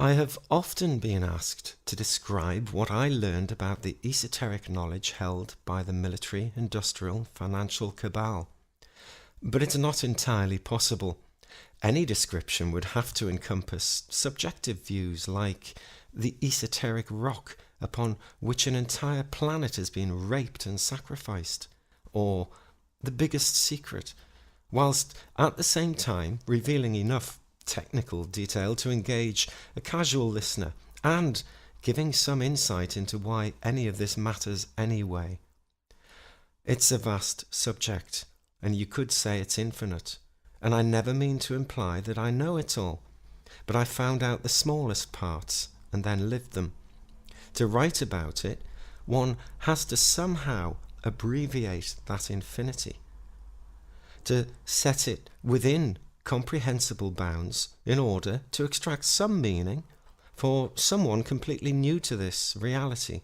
I have often been asked to describe what I learned about the esoteric knowledge held by the military, industrial, financial cabal. But it's not entirely possible. Any description would have to encompass subjective views like the esoteric rock upon which an entire planet has been raped and sacrificed, or the biggest secret, whilst at the same time revealing enough technical detail to engage a casual listener and giving some insight into why any of this matters anyway. It's a vast subject, and you could say it's infinite, and I never mean to imply that I know it all, but I found out the smallest parts and then lived them. To write about it, one has to somehow abbreviate that infinity, to set it within comprehensible bounds in order to extract some meaning for someone completely new to this reality,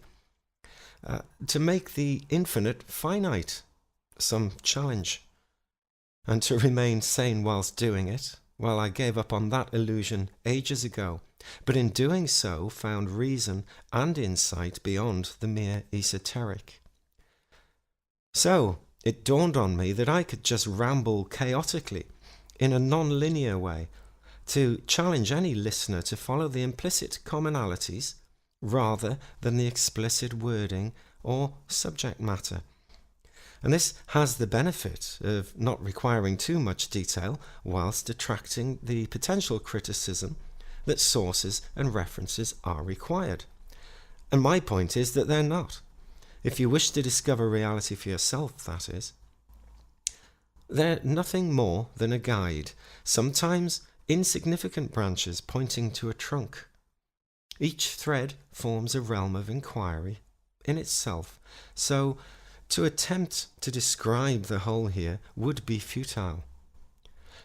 to make the infinite finite some challenge, and to remain sane whilst doing it. Well, I gave up on that illusion ages ago, but in doing so found reason and insight beyond the mere esoteric. So it dawned on me that I could just ramble chaotically in a non-linear way to challenge any listener to follow the implicit commonalities rather than the explicit wording or subject matter. And this has the benefit of not requiring too much detail whilst attracting the potential criticism that sources and references are required. And my point is that they're not. If you wish to discover reality for yourself, that is. They're nothing more than a guide, sometimes insignificant branches pointing to a trunk. Each thread forms a realm of inquiry in itself, so to attempt to describe the whole here would be futile.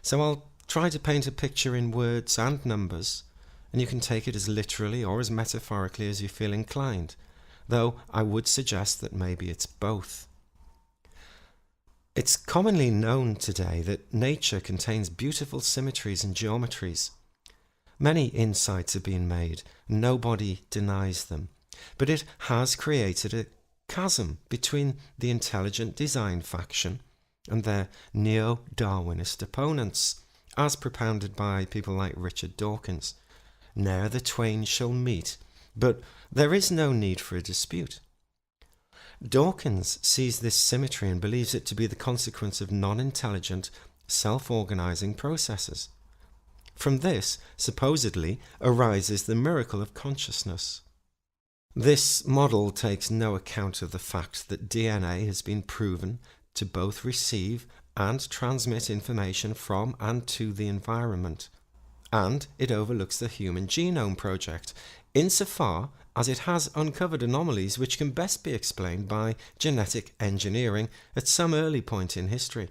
So I'll try to paint a picture in words and numbers, and you can take it as literally or as metaphorically as you feel inclined, though I would suggest that maybe it's both. It's commonly known today that nature contains beautiful symmetries and geometries. Many insights have been made, nobody denies them, but it has created a chasm between the intelligent design faction and their neo-Darwinist opponents, as propounded by people like Richard Dawkins. Ne'er the twain shall meet, but there is no need for a dispute. Dawkins sees this symmetry and believes it to be the consequence of non-intelligent, self-organizing processes. From this, supposedly, arises the miracle of consciousness. This model takes no account of the fact that DNA has been proven to both receive and transmit information from and to the environment, and it overlooks the Human Genome Project, insofar as it has uncovered anomalies which can best be explained by genetic engineering at some early point in history.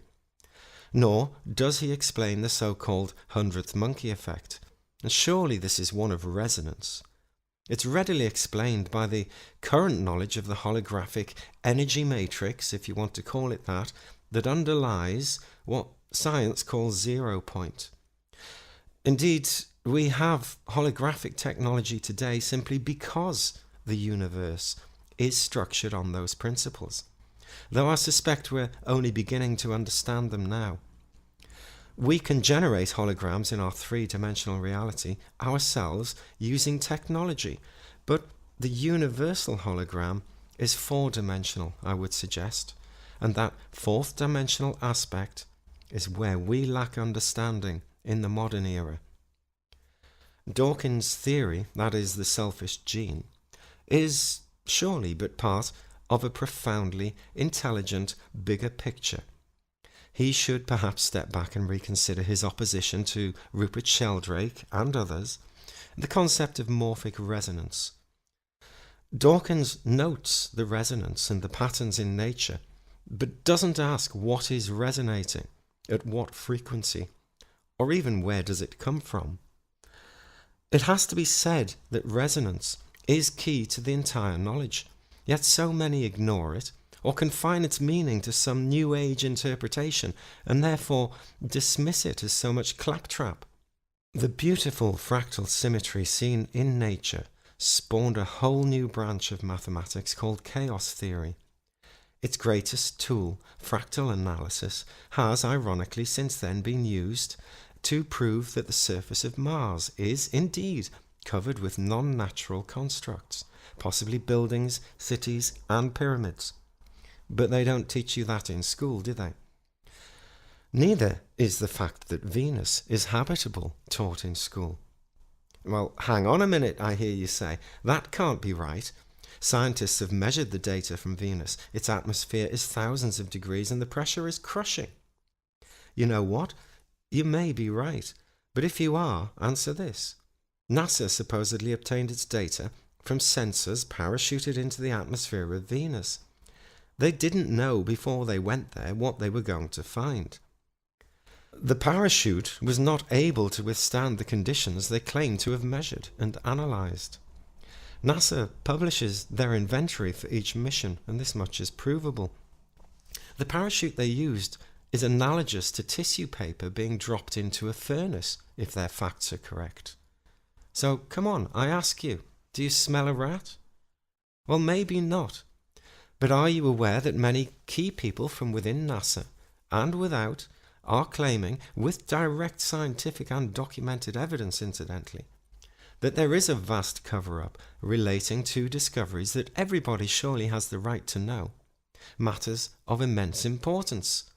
Nor does he explain the so-called 100th monkey effect, and surely this is one of resonance. It's readily explained by the current knowledge of the holographic energy matrix, if you want to call it that underlies what science calls 0 point. Indeed, we have holographic technology today simply because the universe is structured on those principles, though I suspect we're only beginning to understand them now. We can generate holograms in our three-dimensional reality ourselves using technology, but the universal hologram is four-dimensional, I would suggest, and that fourth-dimensional aspect is where we lack understanding in the modern era. Dawkins' theory, that is the selfish gene, is surely but part of a profoundly intelligent bigger picture. He should perhaps step back and reconsider his opposition to Rupert Sheldrake and others, the concept of morphic resonance. Dawkins notes the resonance and the patterns in nature, but doesn't ask what is resonating, at what frequency, or even where does it come from. It has to be said that resonance is key to the entire knowledge, yet so many ignore it or confine its meaning to some New Age interpretation and therefore dismiss it as so much claptrap. The beautiful fractal symmetry seen in nature spawned a whole new branch of mathematics called chaos theory. Its greatest tool, fractal analysis, has ironically since then been used to prove that the surface of Mars is indeed covered with non-natural constructs, possibly buildings, cities, and pyramids. But they don't teach you that in school, do they? Neither is the fact that Venus is habitable taught in school. Well, hang on a minute, I hear you say. That can't be right. Scientists have measured the data from Venus. Its atmosphere is thousands of degrees and the pressure is crushing. You know what? You may be right. But if you are, answer this. NASA supposedly obtained its data from sensors parachuted into the atmosphere of Venus. They didn't know before they went there what they were going to find. The parachute was not able to withstand the conditions they claim to have measured and analysed. NASA publishes their inventory for each mission, and this much is provable. The parachute they used is analogous to tissue paper being dropped into a furnace, if their facts are correct. So, come on, I ask you, do you smell a rat? Well, maybe not. But are you aware that many key people from within NASA, and without, are claiming, with direct scientific and documented evidence incidentally, that there is a vast cover-up relating to discoveries that everybody surely has the right to know, matters of immense importance.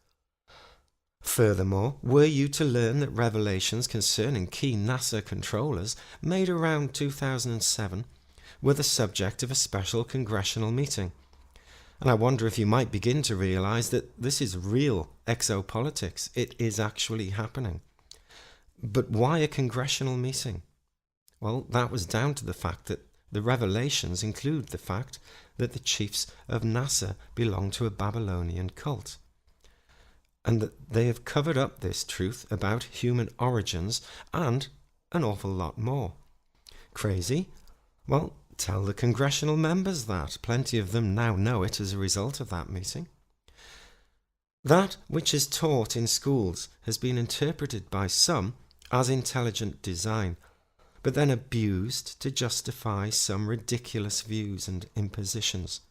Furthermore, were you to learn that revelations concerning key NASA controllers made around 2007 were the subject of a special congressional meeting? And I wonder if you might begin to realise that this is real exopolitics. It is actually happening. But why a congressional meeting? Well, that was down to the fact that the revelations include the fact that the chiefs of NASA belong to a Babylonian cult, and that they have covered up this truth about human origins and an awful lot more. Crazy? Well, tell the congressional members that. Plenty of them now know it as a result of that meeting. That which is taught in schools has been interpreted by some as intelligent design, but then abused to justify some ridiculous views and impositions.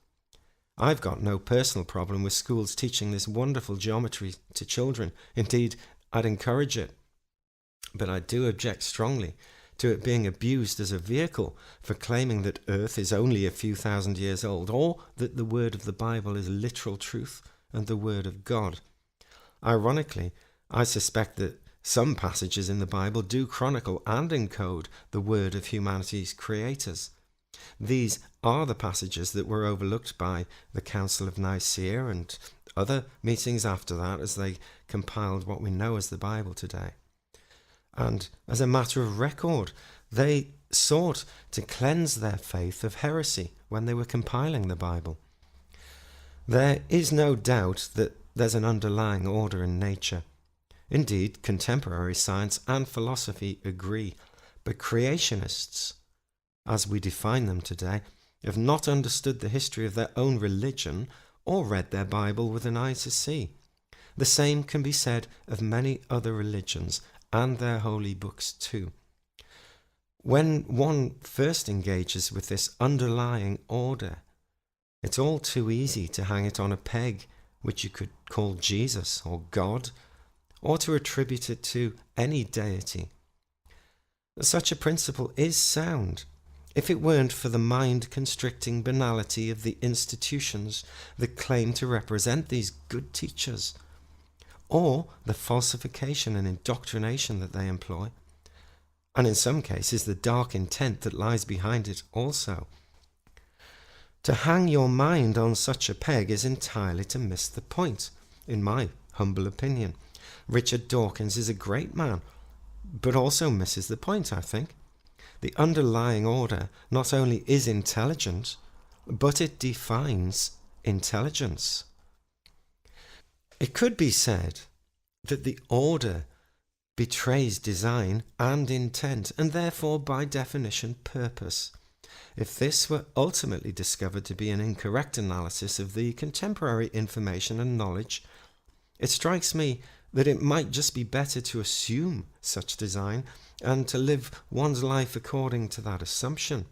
I've got no personal problem with schools teaching this wonderful geometry to children. Indeed, I'd encourage it. But I do object strongly to it being abused as a vehicle for claiming that Earth is only a few thousand years old, or that the word of the Bible is literal truth and the word of God. Ironically, I suspect that some passages in the Bible do chronicle and encode the word of humanity's creators. These are the passages that were overlooked by the Council of Nicaea and other meetings after that as they compiled what we know as the Bible today. And as a matter of record, they sought to cleanse their faith of heresy when they were compiling the Bible. There is no doubt that there's an underlying order in nature. Indeed, contemporary science and philosophy agree, but creationists, as we define them today, have not understood the history of their own religion or read their Bible with an eye to see. The same can be said of many other religions and their holy books too. When one first engages with this underlying order, it's all too easy to hang it on a peg, which you could call Jesus or God, or to attribute it to any deity. Such a principle is sound, if it weren't for the mind-constricting banality of the institutions that claim to represent these good teachers, or the falsification and indoctrination that they employ, and in some cases the dark intent that lies behind it also. To hang your mind on such a peg is entirely to miss the point, in my humble opinion. Richard Dawkins is a great man, but also misses the point, I think. The underlying order not only is intelligent, but it defines intelligence. It could be said that the order betrays design and intent, and therefore by definition purpose. If this were ultimately discovered to be an incorrect analysis of the contemporary information and knowledge, it strikes me that it might just be better to assume such design and to live one's life according to that assumption.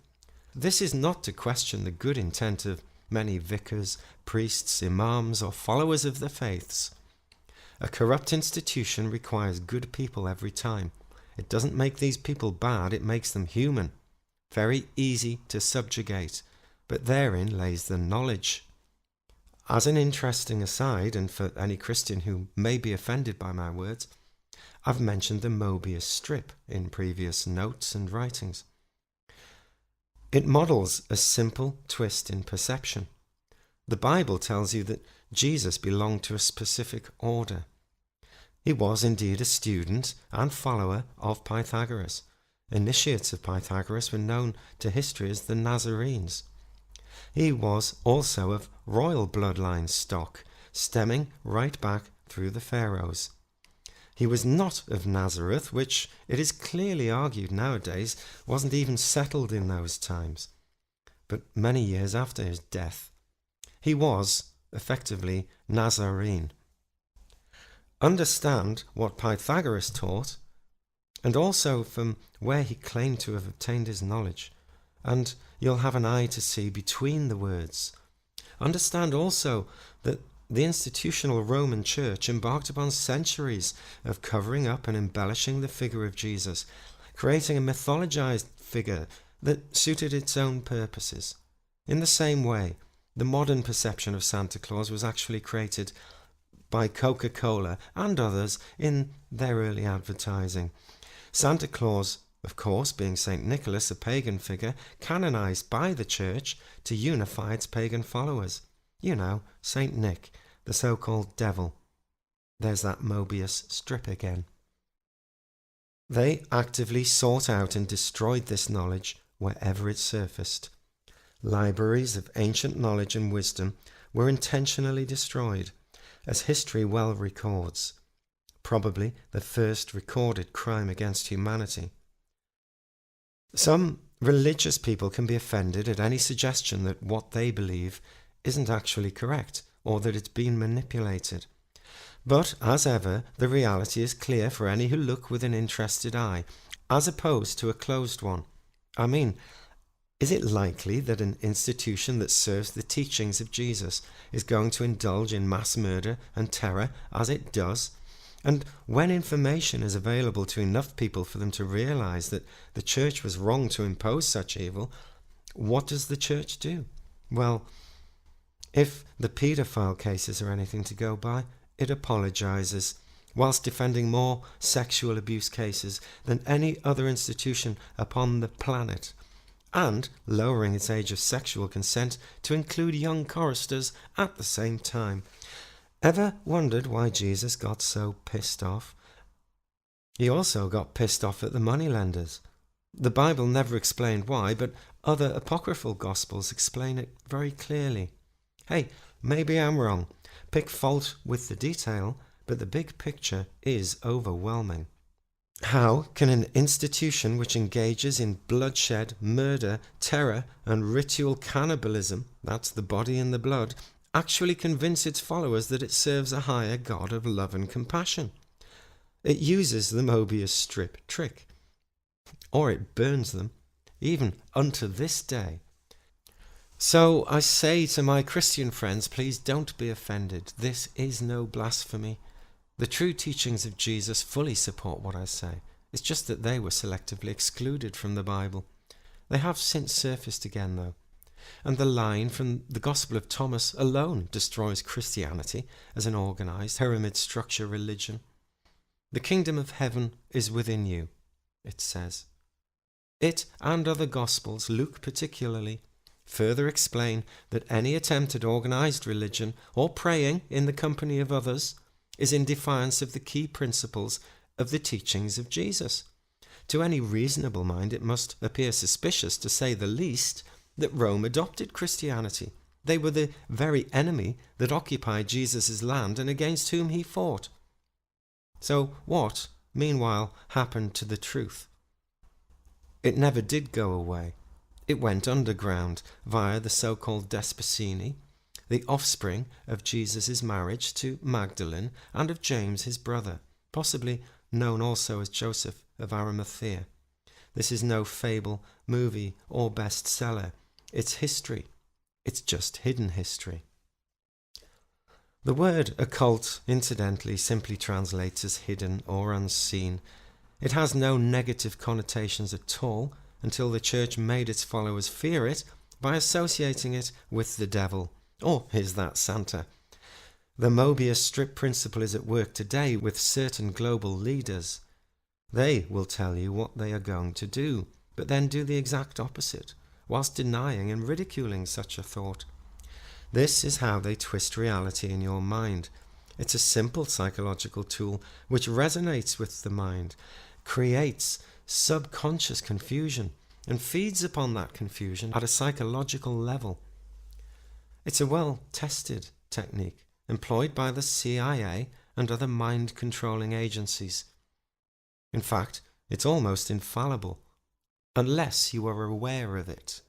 This is not to question the good intent of many vicars, priests, imams, or followers of the faiths. A corrupt institution requires good people every time. It doesn't make these people bad, it makes them human. Very easy to subjugate, but therein lays the knowledge. As an interesting aside, and for any Christian who may be offended by my words, I've mentioned the Mobius strip in previous notes and writings. It models a simple twist in perception. The Bible tells you that Jesus belonged to a specific order. He was indeed a student and follower of Pythagoras. Initiates of Pythagoras were known to history as the Nazarenes. He was also of royal bloodline stock, stemming right back through the pharaohs. He was not of Nazareth, which it is clearly argued nowadays wasn't even settled in those times, but many years after his death. He was, effectively, Nazarene. Understand what Pythagoras taught, and also from where he claimed to have obtained his knowledge, and you'll have an eye to see between the words. Understand also that the institutional Roman Church embarked upon centuries of covering up and embellishing the figure of Jesus, creating a mythologized figure that suited its own purposes. In the same way, the modern perception of Santa Claus was actually created by Coca-Cola and others in their early advertising. Santa Claus, of course, being St. Nicholas, a pagan figure, canonized by the Church to unify its pagan followers. You know, St. Nick, the so-called devil. There's that Mobius strip again. They actively sought out and destroyed this knowledge wherever it surfaced. Libraries of ancient knowledge and wisdom were intentionally destroyed, as history well records. Probably the first recorded crime against humanity. Some religious people can be offended at any suggestion that what they believe isn't actually correct, or that it's been manipulated. But, as ever, the reality is clear for any who look with an interested eye, as opposed to a closed one. I mean, is it likely that an institution that serves the teachings of Jesus is going to indulge in mass murder and terror as it does? And when information is available to enough people for them to realize that the Church was wrong to impose such evil, what does the Church do? Well, if the paedophile cases are anything to go by, it apologizes, whilst defending more sexual abuse cases than any other institution upon the planet, and lowering its age of sexual consent to include young choristers at the same time. Ever wondered why Jesus got so pissed off? He also got pissed off at the moneylenders. The Bible never explained why, but other apocryphal gospels explain it very clearly. Hey, maybe I'm wrong. Pick fault with the detail, but the big picture is overwhelming. How can an institution which engages in bloodshed, murder, terror, and ritual cannibalism, that's the body and the blood, actually convince its followers that it serves a higher God of love and compassion? It uses the Mobius strip trick, or it burns them, even unto this day. So I say to my Christian friends, please don't be offended. This is no blasphemy. The true teachings of Jesus fully support what I say. It's just that they were selectively excluded from the Bible. They have since surfaced again, though. And the line from the Gospel of Thomas alone destroys Christianity as an organized, pyramid structure religion. The kingdom of heaven is within you, it says. It and other Gospels, Luke particularly, further explain that any attempt at organized religion or praying in the company of others is in defiance of the key principles of the teachings of Jesus. To any reasonable mind, it must appear suspicious, to say the least, that Rome adopted Christianity. They were the very enemy that occupied Jesus' land and against whom he fought. So what, meanwhile, happened to the truth? It never did go away. It went underground via the so-called Desposini, the offspring of Jesus' marriage to Magdalene and of James his brother, possibly known also as Joseph of Arimathea. This is no fable, movie, or bestseller. It's history. It's just hidden history. The word occult, incidentally, simply translates as hidden or unseen. It has no negative connotations at all until the church made its followers fear it by associating it with the devil. Or is that Santa? The Mobius strip principle is at work today with certain global leaders. They will tell you what they are going to do, but then do the exact opposite, whilst denying and ridiculing such a thought. This is how they twist reality in your mind. It's a simple psychological tool which resonates with the mind, creates subconscious confusion, and feeds upon that confusion at a psychological level. It's a well-tested technique employed by the CIA and other mind-controlling agencies. In fact, it's almost infallible, unless you are aware of it.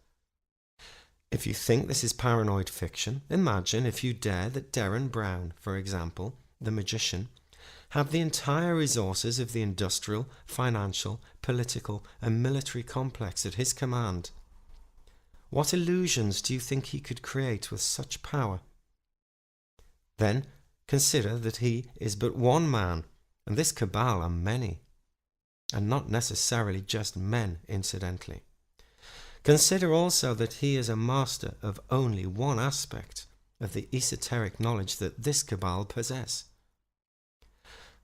If you think this is paranoid fiction, imagine, if you dare, that Derren Brown, for example, the magician, had the entire resources of the industrial, financial, political, and military complex at his command. What illusions do you think he could create with such power? Then consider that he is but one man, and this cabal are many, and not necessarily just men, incidentally. Consider also that he is a master of only one aspect of the esoteric knowledge that this cabal possess.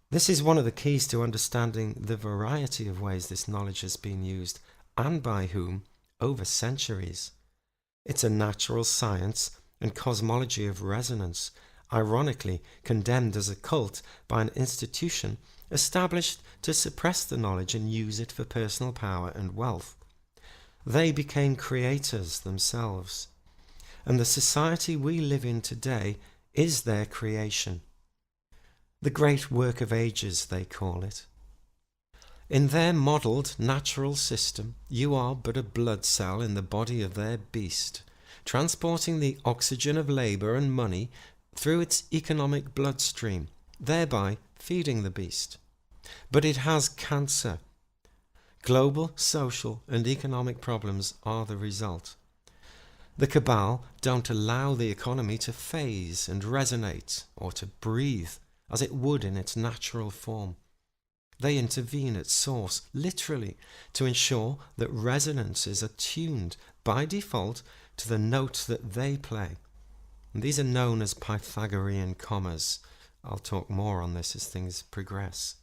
This is one of the keys to understanding the variety of ways this knowledge has been used, and by whom, over centuries. It's a natural science and cosmology of resonance, ironically condemned as a cult by an institution established to suppress the knowledge and use it for personal power and wealth. They became creators themselves, and the society we live in today is their creation. The great work of ages, they call it. In their modelled natural system, you are but a blood cell in the body of their beast, transporting the oxygen of labour and money through its economic bloodstream, thereby feeding the beast. But it has cancer. Global, social, and economic problems are the result. The cabal don't allow the economy to phase and resonate, or to breathe, as it would in its natural form. They intervene at source, literally, to ensure that resonance is attuned by default to the note that they play. And these are known as Pythagorean commas. I'll talk more on this as things progress.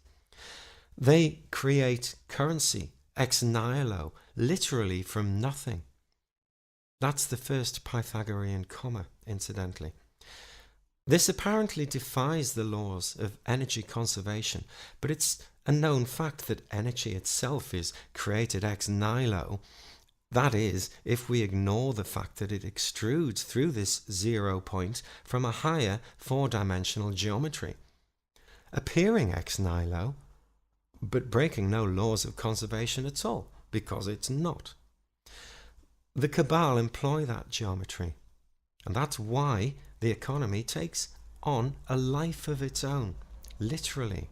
They create currency, ex nihilo, literally from nothing. That's the first Pythagorean comma, incidentally. This apparently defies the laws of energy conservation, but it's a known fact that energy itself is created ex nihilo. That is, if we ignore the fact that it extrudes through this 0 point from a higher four-dimensional geometry, appearing ex nihilo, but breaking no laws of conservation at all, because it's not. The cabal employ that geometry, and that's why the economy takes on a life of its own, literally.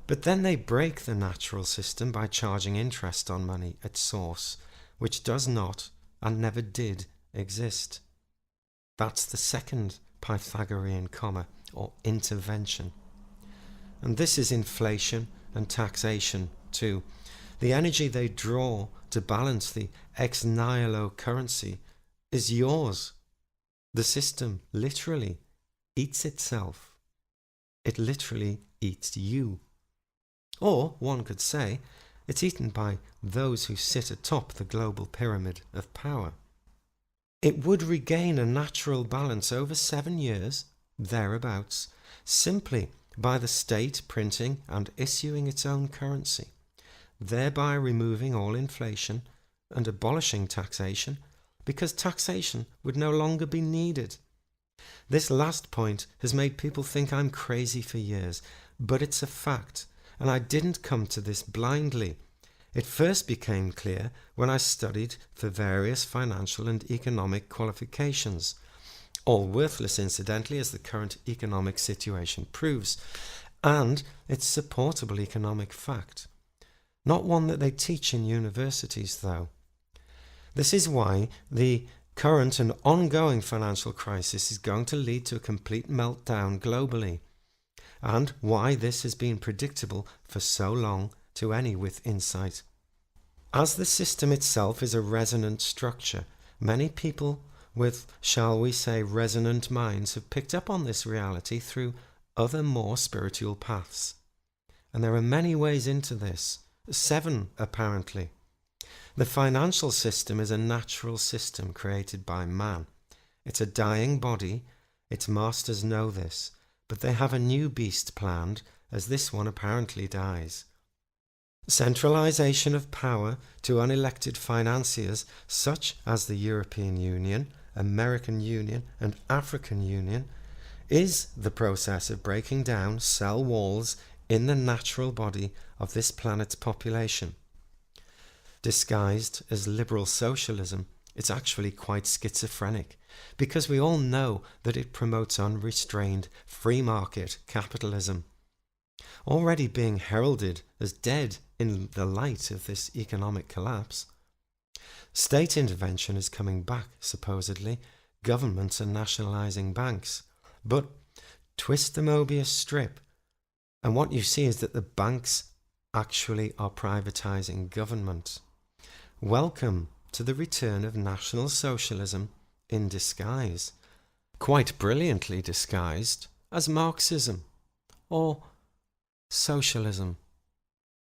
But then they break the natural system by charging interest on money at source, which does not and never did exist. That's the second Pythagorean comma, or intervention. And this is inflation and taxation too. The energy they draw to balance the ex nihilo currency is yours. The system literally eats itself. It literally eats you. Or, one could say, it's eaten by those who sit atop the global pyramid of power. It would regain a natural balance over 7 years, thereabouts, simply by the state printing and issuing its own currency, thereby removing all inflation and abolishing taxation, because taxation would no longer be needed. This last point has made people think I'm crazy for years, but it's a fact, and I didn't come to this blindly. It first became clear when I studied for various financial and economic qualifications, all worthless incidentally, as the current economic situation proves, and it's supportable economic fact. not one that they teach in universities though. This is why the current and ongoing financial crisis is going to lead to a complete meltdown globally, and why this has been predictable for so long to any with insight. As the system itself is a resonant structure, many people with, shall we say, resonant minds have picked up on this reality through other more spiritual paths. And there are many ways into this, 7 apparently. The financial system is a natural system created by man. It's a dying body, its masters know this, but they have a new beast planned as this one apparently dies. Centralization of power to unelected financiers such as the European Union, American Union and African Union is the process of breaking down cell walls in the natural body of this planet's population. Disguised as liberal socialism, it's actually quite schizophrenic, because we all know that it promotes unrestrained free market capitalism, already being heralded as dead in the light of this economic collapse. State intervention is coming back, supposedly. Governments are nationalising banks. But twist the Mobius strip, and what you see is that the banks actually are privatising government. Welcome to the return of National Socialism in disguise, quite brilliantly disguised as Marxism or socialism.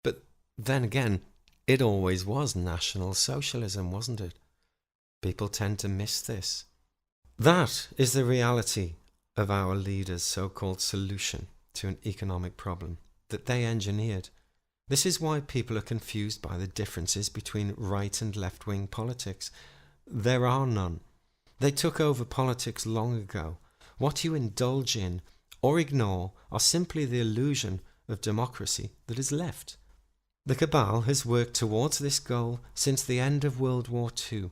But then again, it always was National Socialism, wasn't it? People tend to miss this. That is the reality of our leaders' so-called solution to an economic problem that they engineered. This is why people are confused by the differences between right and left-wing politics. There are none. They took over politics long ago. What you indulge in or ignore are simply the illusion of democracy that is left. The cabal has worked towards this goal since the end of World War II.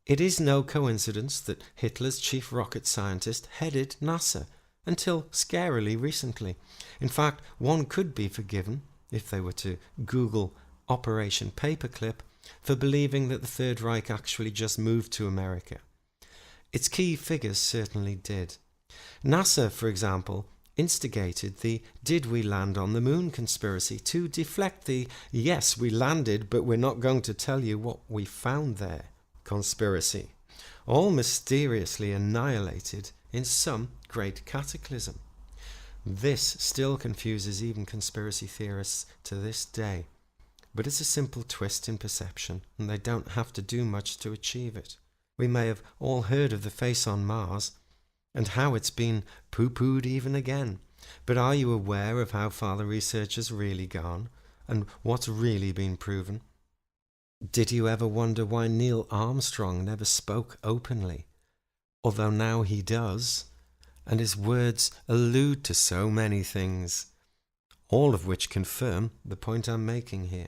It is no coincidence that Hitler's chief rocket scientist headed NASA until scarily recently. In fact, one could be forgiven, if they were to Google Operation Paperclip, for believing that the Third Reich actually just moved to America. Its key figures certainly did. NASA, for example, instigated the "did we land on the moon" conspiracy to deflect the "yes, we landed, but we're not going to tell you what we found there" conspiracy, all mysteriously annihilated in some great cataclysm. This still confuses even conspiracy theorists to this day, but it's a simple twist in perception, and they don't have to do much to achieve it. We may have all heard of the face on Mars, and how it's been poo-pooed even again, but are you aware of how far the research has really gone, and what's really been proven? Did you ever wonder why Neil Armstrong never spoke openly, although now he does, and his words allude to so many things, all of which confirm the point I'm making here.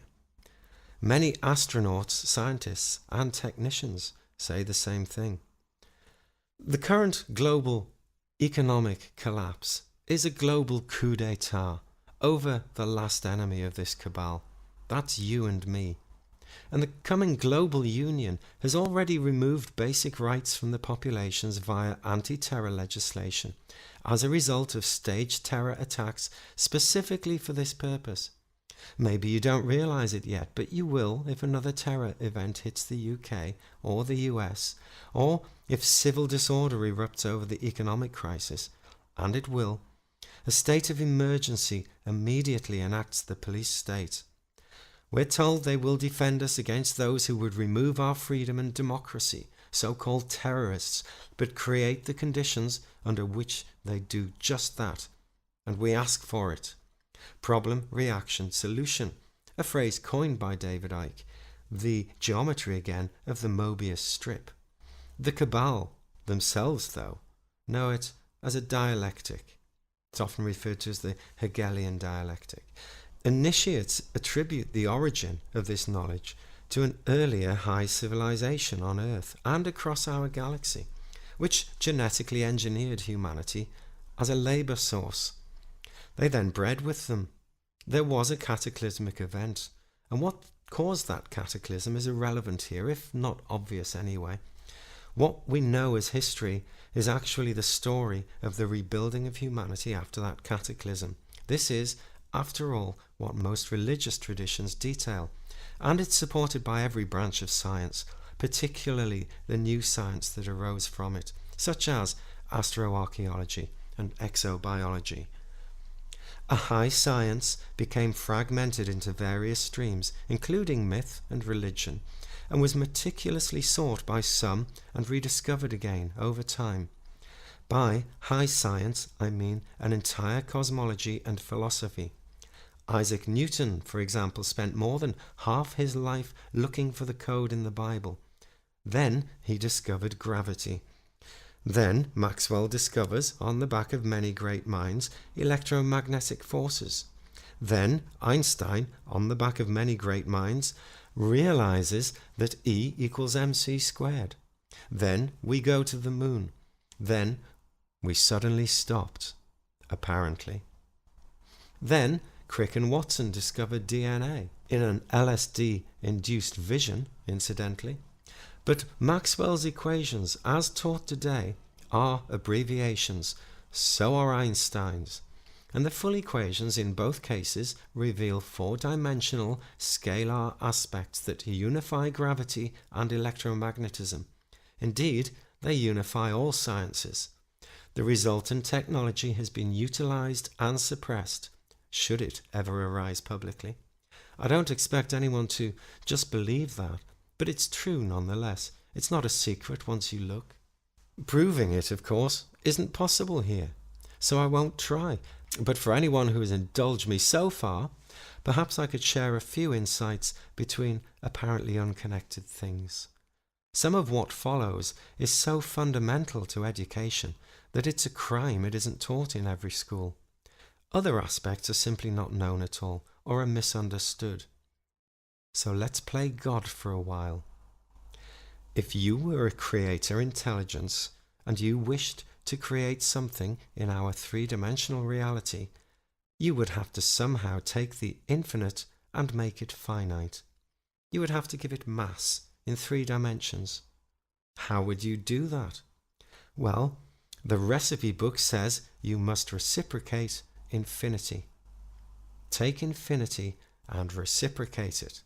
Many astronauts, scientists and technicians say the same thing. The current global economic collapse is a global coup d'etat over the last enemy of this cabal. That's you and me. And the coming global union has already removed basic rights from the populations via anti-terror legislation as a result of staged terror attacks specifically for this purpose. Maybe you don't realise it yet, but you will if another terror event hits the UK or the US, or if civil disorder erupts over the economic crisis, and it will. A state of emergency immediately enacts the police state. We're told they will defend us against those who would remove our freedom and democracy, so-called terrorists, but create the conditions under which they do just that. And we ask for it. Problem, reaction, solution. A phrase coined by David Icke. The geometry again of the Mobius strip. The cabal themselves, though, know it as a dialectic. It's often referred to as the Hegelian dialectic. Initiates attribute the origin of this knowledge to an earlier high civilization on Earth and across our galaxy, which genetically engineered humanity as a labour source. They then bred with them. There was a cataclysmic event, And what caused that cataclysm is irrelevant here, if not obvious anyway. What we know as history is actually the story of the rebuilding of humanity after that cataclysm. This is, after all, what most religious traditions detail, and it's supported by every branch of science, particularly the new science that arose from it, such as astroarchaeology and exobiology. A high science became fragmented into various streams, including myth and religion, and was meticulously sought by some and rediscovered again over time. By high science, I mean an entire cosmology and philosophy. Isaac Newton, for example, spent more than half his life looking for the code in the Bible. Then he discovered gravity. Then Maxwell discovers, on the back of many great minds, electromagnetic forces. Then Einstein, on the back of many great minds, realizes that E equals mc squared. Then we go to the moon. Then we suddenly stopped, apparently. Then Crick and Watson discovered DNA, in an LSD-induced vision, incidentally. But Maxwell's equations, as taught today, are abbreviations. So are Einstein's. And the full equations in both cases reveal four-dimensional scalar aspects that unify gravity and electromagnetism. Indeed, they unify all sciences. The resultant technology has been utilized and suppressed, should it ever arise publicly. I don't expect anyone to just believe that, but it's true nonetheless. It's not a secret once you look. Proving it, of course, isn't possible here, so I won't try. But for anyone who has indulged me so far, perhaps I could share a few insights between apparently unconnected things. Some of what follows is so fundamental to education that it's a crime it isn't taught in every school. Other aspects are simply not known at all, or are misunderstood. So let's play God for a while. If you were a creator intelligence and you wished to create something in our three-dimensional reality, you would have to somehow take the infinite and make it finite. You would have to give it mass in 3 dimensions. How would you do that? Well, the recipe book says you must reciprocate infinity. Take infinity and reciprocate it.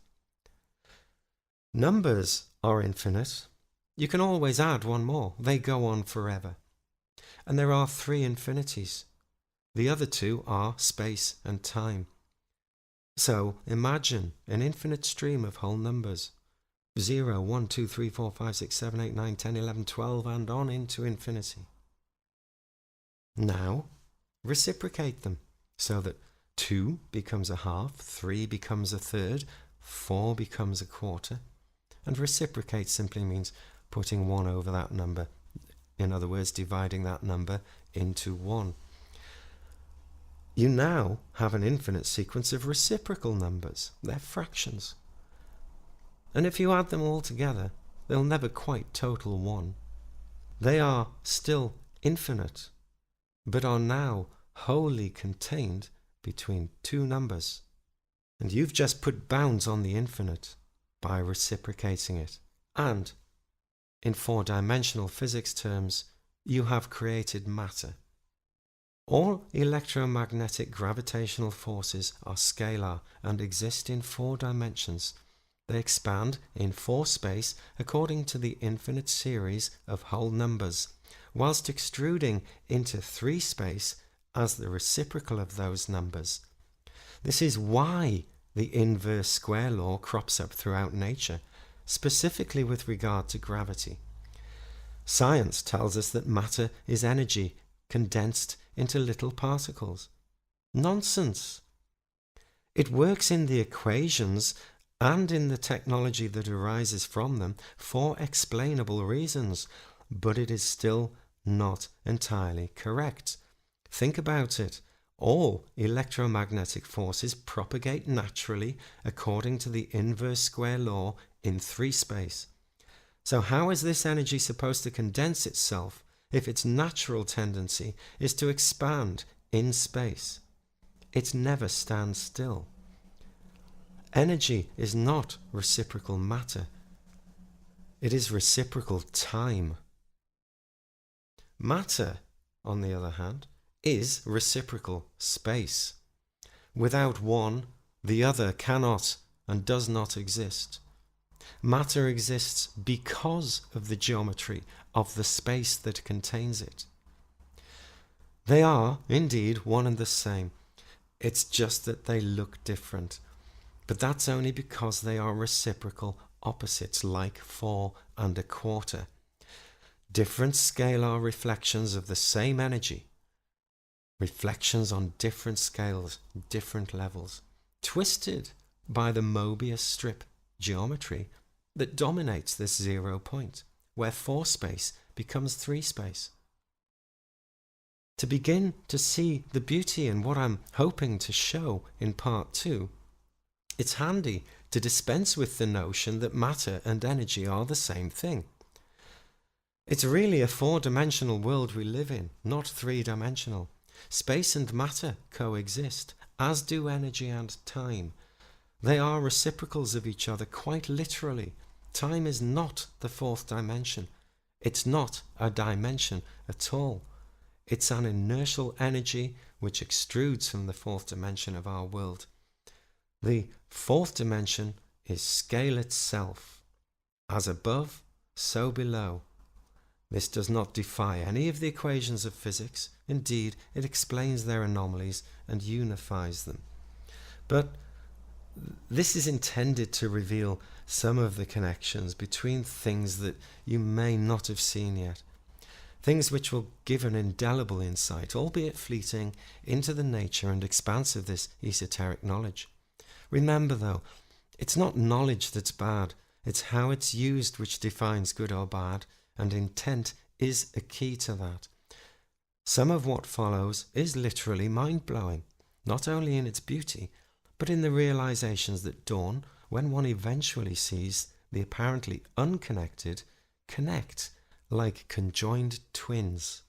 Numbers are infinite. You can always add one more. They go on forever. And there are 3 infinities. The other 2 are space and time. So imagine an infinite stream of whole numbers. 0, 1, 2, 3, 4, 5, 6, 7, 8, 9, 10, 11, 12, and on into infinity. Now, reciprocate them so that 2 becomes a half, 3 becomes a third, 4 becomes a quarter. And reciprocate simply means putting 1 over that number. In other words, dividing that number into 1. You now have an infinite sequence of reciprocal numbers. They're fractions. And if you add them all together, they'll never quite total 1. They are still infinite, but are now wholly contained between 2 numbers. And you've just put bounds on the infinite by reciprocating it. And, in 4-dimensional physics terms, you have created matter. All electromagnetic gravitational forces are scalar and exist in 4 dimensions. They expand in 4 space according to the infinite series of whole numbers, whilst extruding into 3 space as the reciprocal of those numbers. This is why the inverse square law crops up throughout nature, specifically with regard to gravity. Science tells us that matter is energy condensed into little particles. Nonsense! It works in the equations and in the technology that arises from them for explainable reasons, but it is still not entirely correct. Think about it. All electromagnetic forces propagate naturally according to the inverse square law in 3 space. So how is this energy supposed to condense itself if its natural tendency is to expand in space? It never stands still. Energy is not reciprocal matter. It is reciprocal time. Matter, on the other hand, is reciprocal space. Without one, the other cannot and does not exist. Matter exists because of the geometry of the space that contains it. They are, indeed, one and the same. It's just that they look different. But that's only because they are reciprocal opposites, like 4 and a quarter. Different scalar reflections of the same energy. Reflections on different scales, different levels, twisted by the Mobius strip geometry that dominates this 0 point, where 4 space becomes 3 space. To begin to see the beauty in what I'm hoping to show in part 2, it's handy to dispense with the notion that matter and energy are the same thing. It's really a 4-dimensional world we live in, not 3-dimensional. Space and matter coexist, as do energy and time. They are reciprocals of each other quite literally. Time is not the 4th dimension. It's not a dimension at all. It's an inertial energy which extrudes from the 4th dimension of our world. The 4th dimension is scale itself. As above, so below. This does not defy any of the equations of physics. Indeed, it explains their anomalies and unifies them. But this is intended to reveal some of the connections between things that you may not have seen yet. Things which will give an indelible insight, albeit fleeting, into the nature and expanse of this esoteric knowledge. Remember though, it's not knowledge that's bad, it's how it's used which defines good or bad, and intent is a key to that. Some of what follows is literally mind-blowing, not only in its beauty, but in the realizations that dawn when one eventually sees the apparently unconnected connect like conjoined twins.